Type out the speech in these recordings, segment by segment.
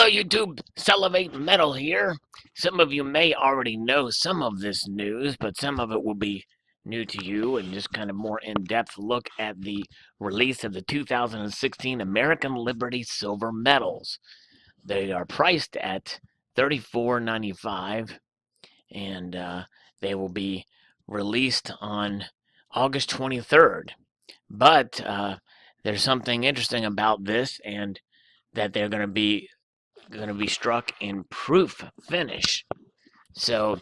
Hello YouTube, Salivate Metal here. Some of you may already know some of this news, but some of it will be new to you and just kind of more in-depth look at the release of the 2016 American Liberty Silver Medals. They are priced at $34.95 and they will be released on August 23rd. But there's something interesting about this, and that they're going to be struck in proof finish. So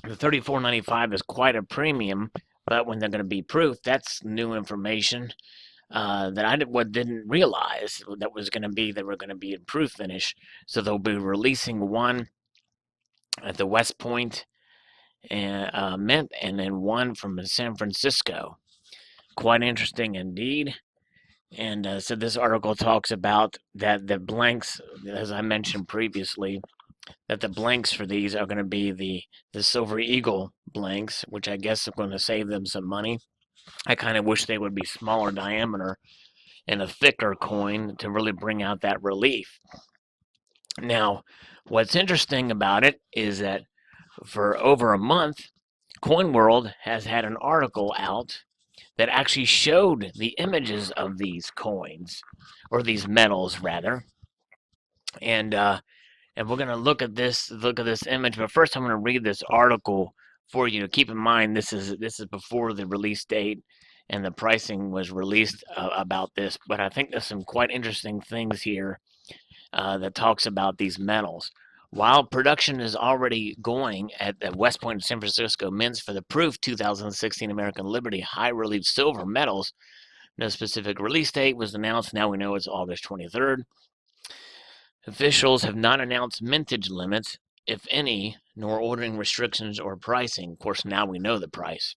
the 34.95 is quite a premium, but when they're going to be proof, that's new information that I didn't realize that was going to be they were going to be in proof finish. So they'll be releasing one at the West Point Mint, and then one from San Francisco. Quite interesting indeed. And so this article talks about that the blanks, as I mentioned previously, that the blanks for these are going to be the Silver Eagle blanks, which I guess are going to save them some money. I kind of wish they would be smaller diameter and a thicker coin to really bring out that relief. Now, what's interesting about it is that for over a month, Coin World has had an article out that actually showed the images of these coins, or these medals rather, and we're going to look at this image. But first, I'm going to read this article for you. Keep in mind, this is before the release date and the pricing was released about this. But I think there's some quite interesting things here that talks about these medals. While production is already going at the West Point and San Francisco Mints for the Proof 2016 American Liberty High Relief Silver medals, no specific release date was announced. Now we know it's August 23rd. Officials have not announced mintage limits, if any, nor ordering restrictions or pricing. Of course, now we know the price.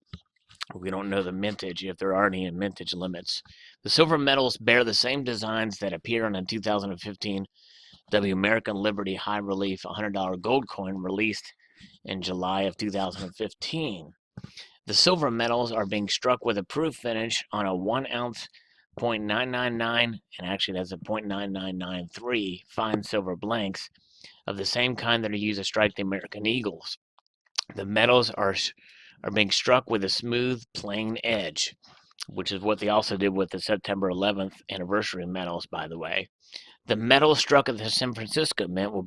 We don't know the mintage, if there are any mintage limits. The silver medals bear the same designs that appear on a 2015 W American Liberty High Relief $100 gold coin released in July of 2015. The silver medals are being struck with a proof finish on a 1 ounce 0.999, and actually that's a 0.9993 fine silver blanks of the same kind that are used to strike the American Eagles. The medals are being struck with a smooth, plain edge, which is what they also did with the September 11th anniversary medals, by the way. The medal struck at the San Francisco Mint will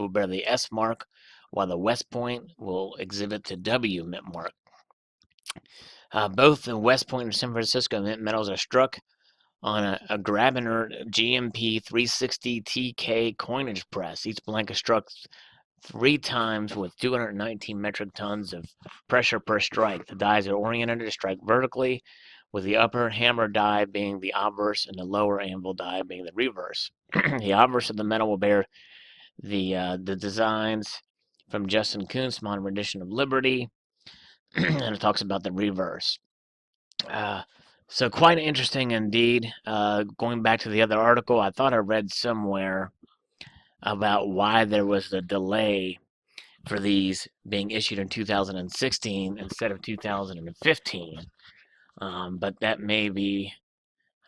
bear the S mark, while the West Point will exhibit the W Mint mark. Both the West Point and San Francisco Mint medals are struck on a Grabiner GMP 360 TK coinage press. Each blank is struck 3 times with 219 metric tons of pressure per strike. The dies are oriented to strike vertically, with the upper hammer die being the obverse and the lower anvil die being the reverse. The obverse of the metal will bear the designs from Justin Kuntz, modern rendition of Liberty, and it talks about the reverse. So quite interesting indeed. Going back to the other article, I thought I read somewhere about why there was the delay for these being issued in 2016 instead of 2015. But that may be,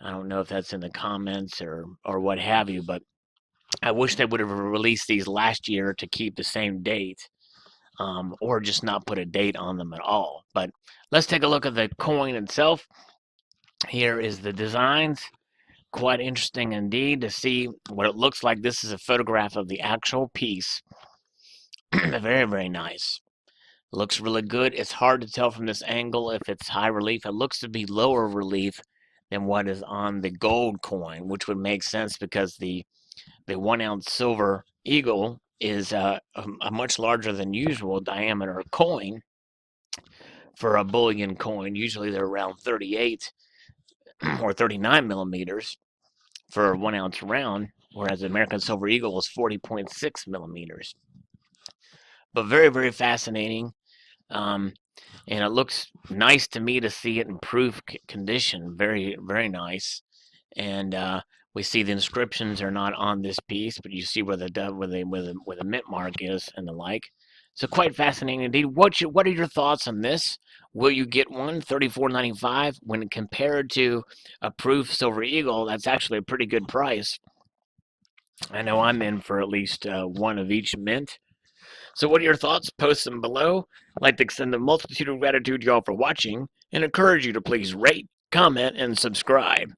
I don't know if that's in the comments or what have you, but I wish they would have released these last year to keep the same date, or just not put a date on them at all. But let's take a look at the coin itself. Here is the designs. Quite interesting indeed to see what it looks like. This is a photograph of the actual piece. Very, very nice. Looks really good. It's hard to tell from this angle if it's high relief. It looks to be lower relief than what is on the gold coin, which would make sense because the 1 ounce silver eagle is a much larger than usual diameter coin for a bullion coin. Usually they're around 38 or 39 millimeters for a 1 ounce round, whereas the American Silver Eagle is 40.6 millimeters. But very, very fascinating. And it looks nice to me to see it in proof condition. Very, very nice. And we see the inscriptions are not on this piece, but you see where the mint mark is and the like. So quite fascinating indeed. What are your thoughts on this? Will you get one? $34.95 when compared to a proof Silver Eagle? That's actually a pretty good price. I know I'm in for at least one of each mint. So what are your thoughts? Post them below. I'd like to extend a multitude of gratitude to y'all for watching and encourage you to please rate, comment, and subscribe.